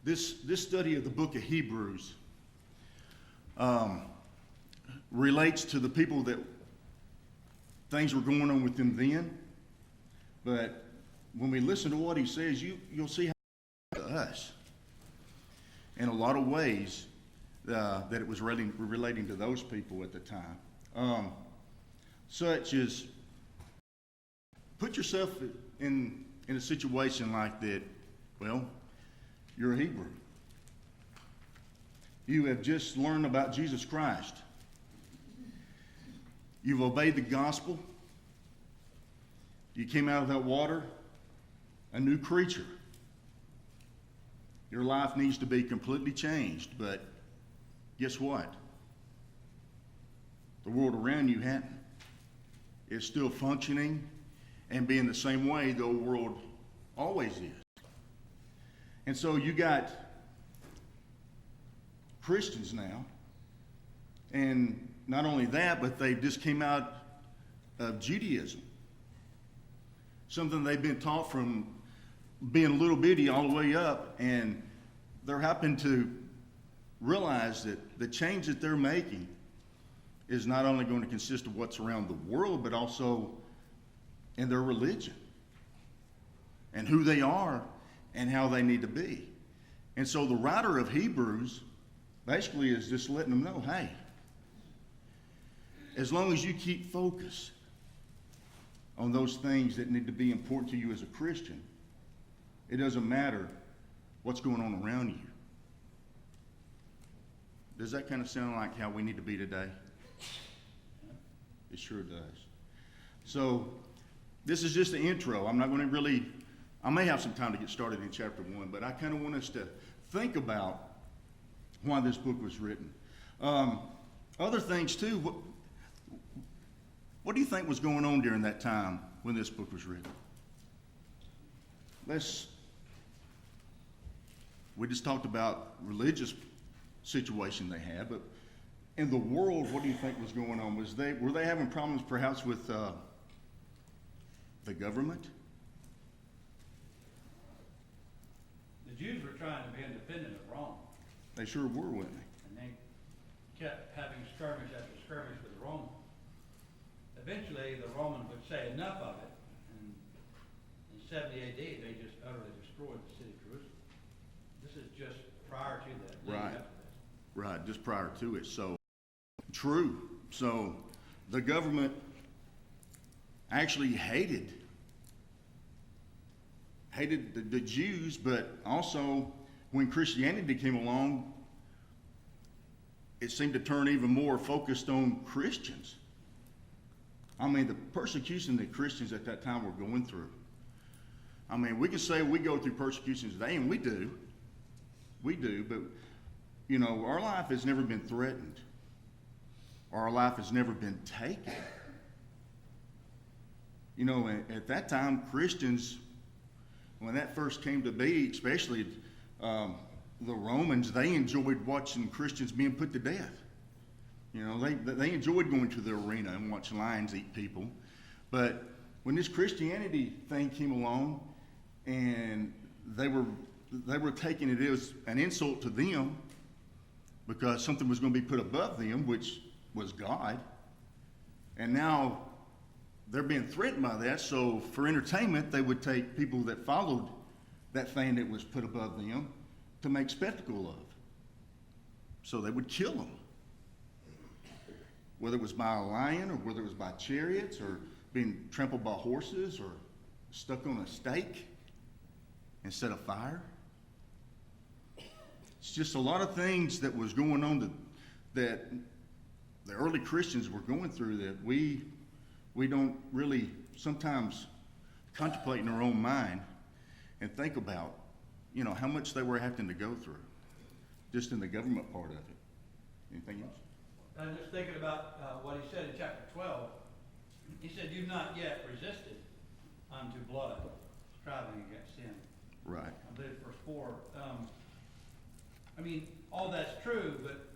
This study of the book of Hebrews relates to the people that things were going on with them then. But when we listen to what he says, you'll see how it to us in a lot of ways that it was relating to those people at the time. Such as, put yourself in a situation like that. Well, you're a Hebrew. You have just learned about Jesus Christ. You've obeyed the gospel. You came out of that water a new creature. Your life needs to be completely changed, but guess what? The world around you hadn't. It's still functioning and being the same way the old world always is. And so you got Christians now, and not only that, but they just came out of Judaism. Something they've been taught from being a little bitty all the way up, and they're happening to realize that the change that they're making is not only going to consist of what's around the world, but also in their religion and who they are and how they need to be. And so the writer of Hebrews basically is just letting them know, hey, as long as you keep focus on those things that need to be important to you as a Christian, it doesn't matter what's going on around you. Does that kind of sound like how we need to be today? It sure does. So this is just the intro. I'm not going to I may have some time to get started in chapter 1, but I kind of want us to think about why this book was written. Other things too. What do you think was going on during that time when this book was written? We just talked about religious situation they had, but in the world, what do you think was going on? Were they having problems perhaps with the government? The Jews were trying to be independent of Rome. They sure were, weren't they? And they kept having skirmish after skirmish with the Romans. Eventually, the Romans would say enough of it, and in 70 AD, they just utterly destroyed the city of Jerusalem. This is just prior to that. Right. Right, just prior to it. So, true. So, the government actually hated the Jews, but also when Christianity came along, it seemed to turn even more focused on Christians. I mean, the persecution that Christians at that time were going through. I mean, we can say we go through persecution today, and we do. We do, but, you know, our life has never been threatened. Our life has never been taken. You know, at that time, Christians, when that first came to be, especially the Romans, they enjoyed watching Christians being put to death. You know, they enjoyed going to the arena and watching lions eat people. But when this Christianity thing came along, and they were taking it as an insult to them because something was going to be put above them, which was God. And now they're being threatened by that. So for entertainment, they would take people that followed that thing that was put above them to make spectacle of. So they would kill them. Whether it was by a lion or whether it was by chariots or being trampled by horses or stuck on a stake and set afire. It's just a lot of things that was going on that the early Christians were going through that we don't really sometimes contemplate in our own mind and think about, you know, how much they were having to go through just in the government part of it. Anything else? I'm just thinking about what he said in chapter 12. He said, "You've not yet resisted unto blood, striving against sin." Right. I believe verse 4. I mean, all that's true, but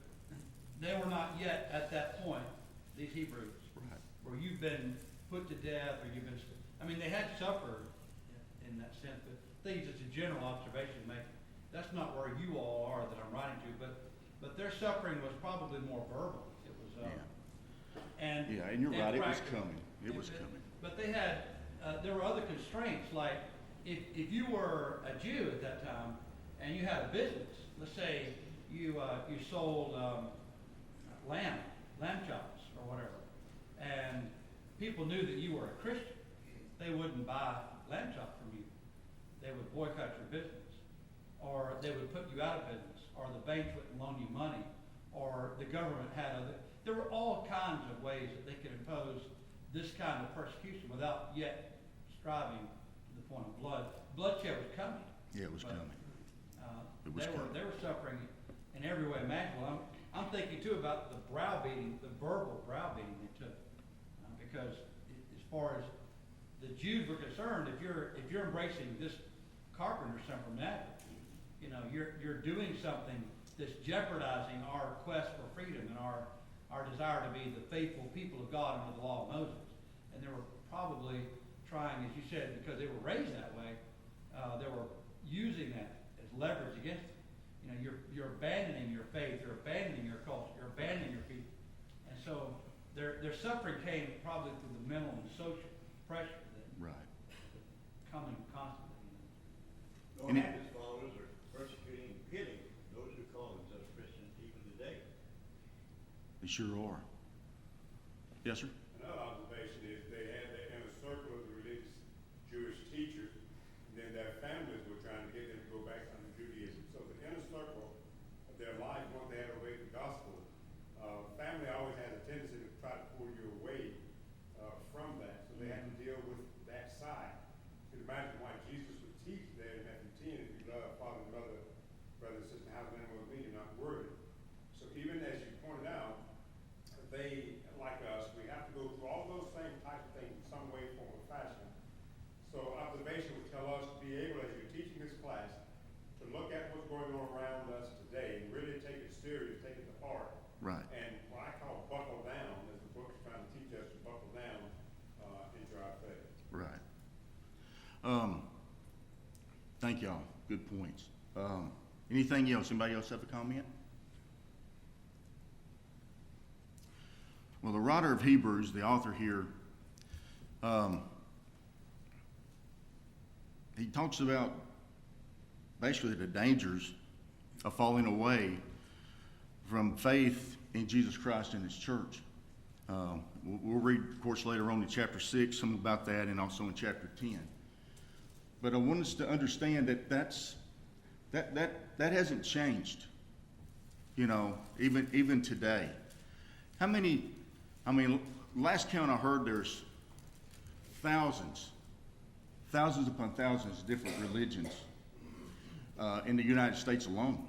they were not yet at that point, these Hebrews, Right. where you've been put to death or you've been... I mean, they had suffered in that sense, but I think it's just a general observation to make. That's not where you, but their suffering was probably more verbal. It was, and you're right, it was practical. coming. It was coming. But they had, there were other constraints, like if you were a Jew at that time and you had a business, let's say you sold lamb chops or whatever, and people knew that you were a Christian, they wouldn't buy lamb chops from you. They would boycott your business, or they would put you out of business, or the banks wouldn't loan you money, or the government had other. There were all kinds of ways that they could impose this kind of persecution without yet striving to the point of blood. Bloodshed was coming. Yeah, it was coming. They were suffering in every way imaginable. I'm thinking too about the browbeating, the verbal browbeating they took, because as far as the Jews were concerned, if you're embracing this carpenter supernatural, you're doing something that's jeopardizing our quest for freedom and our desire to be the faithful people of God under the law of Moses. And they were probably trying, as you said, because they were raised that way, they were using that as leverage against them. You're abandoning your faith, you're abandoning your culture, you're abandoning your people. And so their suffering came probably through the mental and social pressure that coming constantly. Lord and his followers are persecuting and killing those who call themselves Christians even today. They sure are. Yes, sir? Another observation is they had the inner circle of the religious Jewish teachers, and then their families were trying to get them to go back under Judaism. So the inner circle of their life, once they had obeyed the gospel, family always had a tendency to try to pull you away from that. So they had to deal with that side. You can imagine why Jesus would teach there in Matthew 10, if you love father and mother, brother and sister, house, man, with me, you're not worthy. So even as you pointed out, they, like us, we have to go through all those same types of things in some way, form, or fashion. So observation would tell us to be able, as you're teaching this class, to look at what's going on around us today and really take it serious, take it to heart. Right. And what I call buckle down, as the book's trying to teach us to buckle down into our faith. Right. Thank y'all. Good points. Anything else? Anybody else have a comment? Well, the writer of Hebrews, the author here, he talks about basically the dangers of falling away from faith in Jesus Christ and his church. We'll read, of course, later on in chapter 6, some about that, and also in chapter 10. But I want us to understand that hasn't changed, even today. Last count I heard, there's thousands upon thousands of different religions in the United States alone.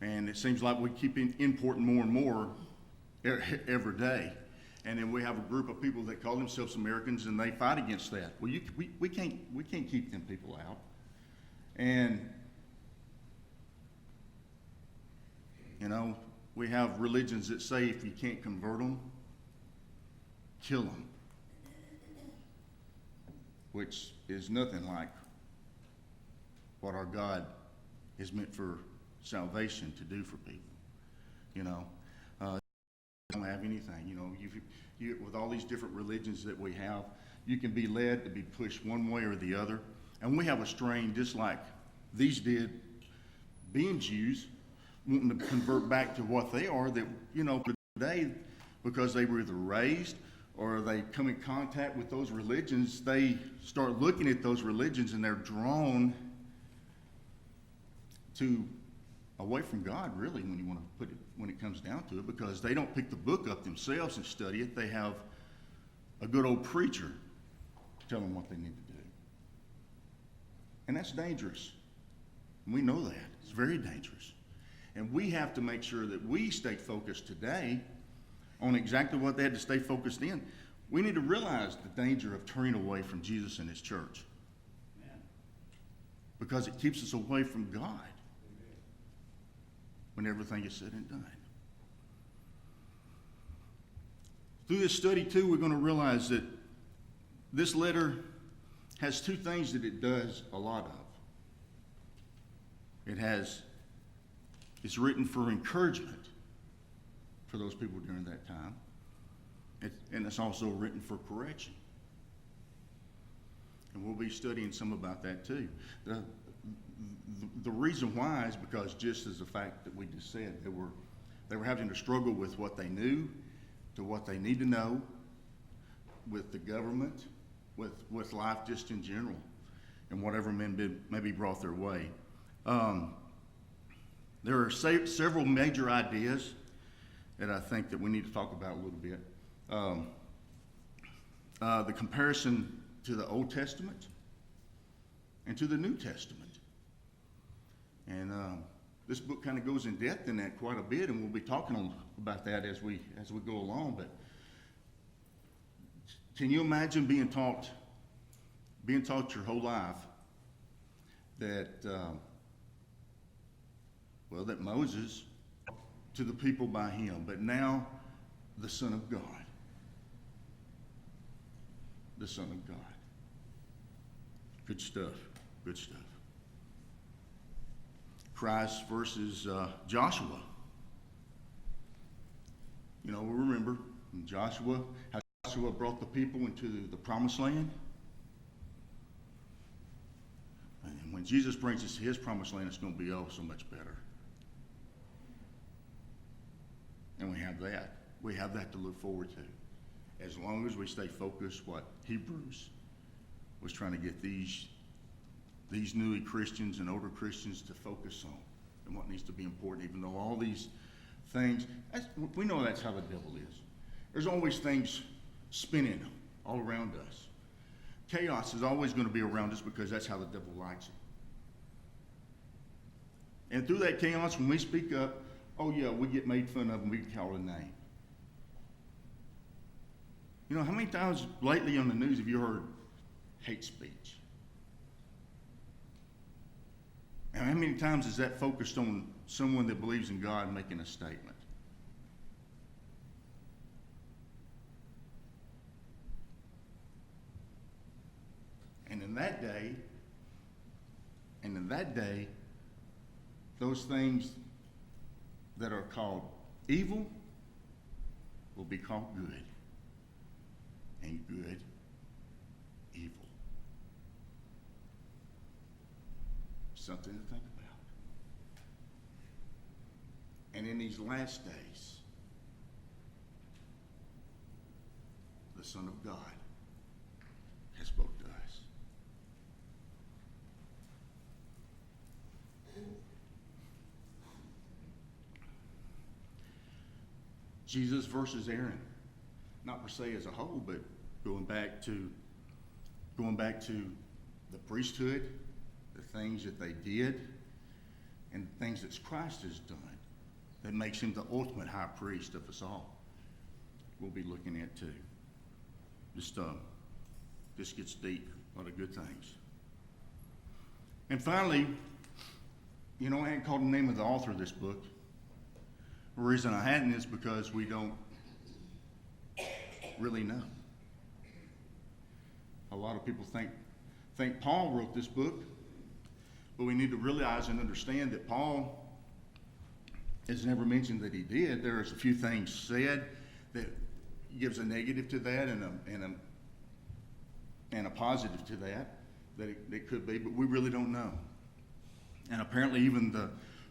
And it seems like we keep importing more and more every day. And then we have a group of people that call themselves Americans, and they fight against that. Well, we can't keep them people out. And we have religions that say if you can't convert them, kill them, which is nothing like what our God is meant for salvation to do for people. Don't have anything. You with all these different religions that we have, you can be led to be pushed one way or the other. And we have a strain just like these did, being Jews, wanting to convert back to what they are, that, today, because they were either raised or they come in contact with those religions, they start looking at those religions and they're drawn to away from God, really, when you want to put it, when it comes down to it, because they don't pick the book up themselves and study it. They have a good old preacher tell them what they need to do. And that's dangerous. And we know that. It's very dangerous. And we have to make sure that we stay focused today on exactly what they had to stay focused in. We need to realize the danger of turning away from Jesus and his church. Amen. Because it keeps us away from God when everything is said and done. Through this study, too, we're going to realize that this letter has two things that it does a lot of. It has It's written for encouragement for those people during that time. And it's also written for correction. And we'll be studying some about that too. The reason why is because just as the fact that we just said, they were having to struggle with what they knew to what they need to know, with the government, with life just in general, and whatever may be brought their way. There are several major ideas that I think that we need to talk about a little bit. The comparison to the Old Testament and to the New Testament. And this book kind of goes in depth in that quite a bit, and we'll be talking about that as we go along. But can you imagine being taught your whole life that that Moses to the people by him, but now the Son of God. The Son of God. Good stuff. Good stuff. Christ versus Joshua. You know, we remember how Joshua brought the people into the promised land. And when Jesus brings us to his promised land, it's going to be so much better. And we have that. We have that to look forward to. As long as we stay focused, what Hebrews was trying to get these new Christians and older Christians to focus on, and what needs to be important, even though all these things, we know that's how the devil is. There's always things spinning all around us. Chaos is always going to be around us because that's how the devil likes it. And through that chaos, when we speak up, we get made fun of and we get called a name. You know, how many times lately on the news have you heard hate speech? And how many times is that focused on someone that believes in God making a statement? And in that day, those things that are called evil will be called good, and good, evil. Something to think about. And in these last days, the Son of God has spoke to us. Jesus versus Aaron, not per se as a whole, but going back to the priesthood, the things that they did, and the things that Christ has done that makes him the ultimate high priest of us all. We'll be looking at too. This gets deep, a lot of good things. And finally, I hadn't called the name of the author of this book. The reason I hadn't is because we don't really know. A lot of people think Paul wrote this book, but we need to realize and understand that Paul has never mentioned that he did. There's a few things said that gives a negative to that and a positive to that it could be, but we really don't know. And apparently even the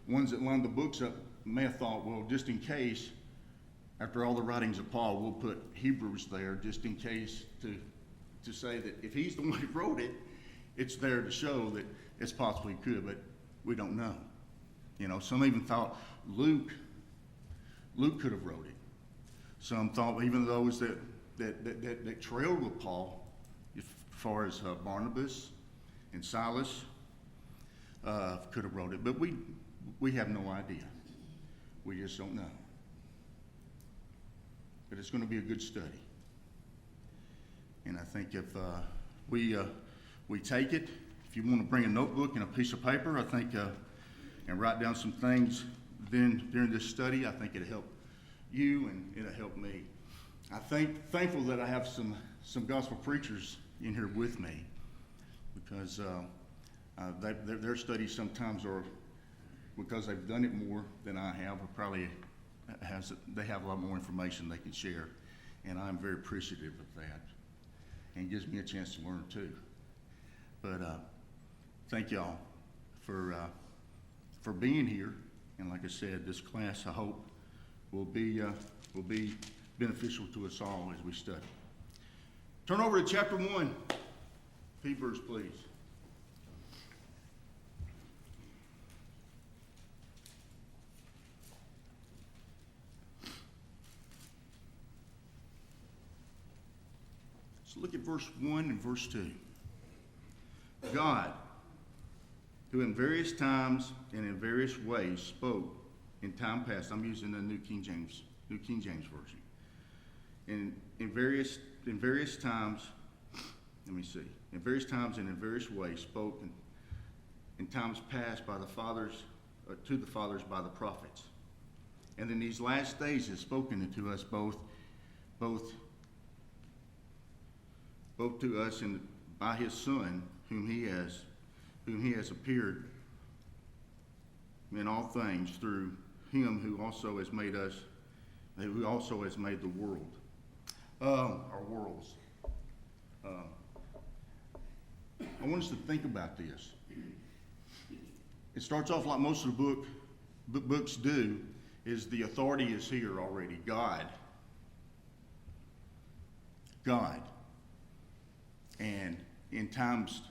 ones that lined the books up may have thought, well, just in case, after all the writings of Paul, we'll put Hebrews there just in case to say that if he's the one who wrote it, it's there to show that it's possibly could, but we don't know. Some even thought Luke could have wrote it. Some thought even those that trailed with Paul, as far as Barnabas and Silas, could have wrote it, but we have no idea. We just don't know. But it's going to be a good study. And I think if we take it, if you want to bring a notebook and a piece of paper, I think, and write down some things then during this study, I think it'll help you and it'll help me. I'm thankful that I have some gospel preachers in here with me, because their studies sometimes are because they've done it more than I have, they have a lot more information they can share. And I'm very appreciative of that. And it gives me a chance to learn too. But thank y'all for being here. And like I said, this class, I hope, will be beneficial to us all as we study. Turn over to chapter 1. Hebrews, please. So look at verse 1 and verse 2. God, who in various times and in various ways spoke in time past. I'm using the New King James Version. In various times, let me see. In various times and in various ways spoke in times past by the fathers, to the fathers by the prophets. And in these last days has spoken to us both to us and by his Son, whom he has appeared in all things through him who also has made the world, our worlds. I want us to think about this. It starts off like most of the books do, is the authority is here already. God. And in times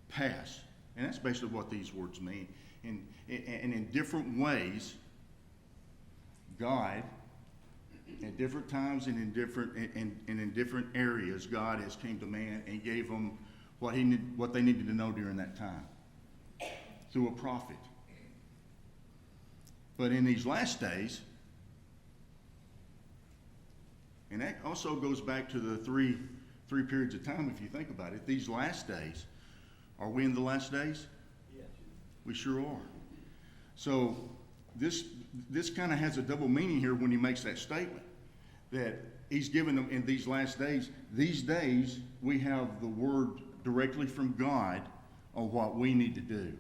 past. And that's basically what these words mean. And in different ways, God, at different times and in different areas, God has came to man and gave them what they needed to know during that time through a prophet. But in these last days, and that also goes back to the three periods of time, if you think about it. These last days, are we in the last days? Yes. We sure are. So this kind of has a double meaning here when he makes that statement, that he's given them in these last days. These days, we have the word directly from God on what we need to do.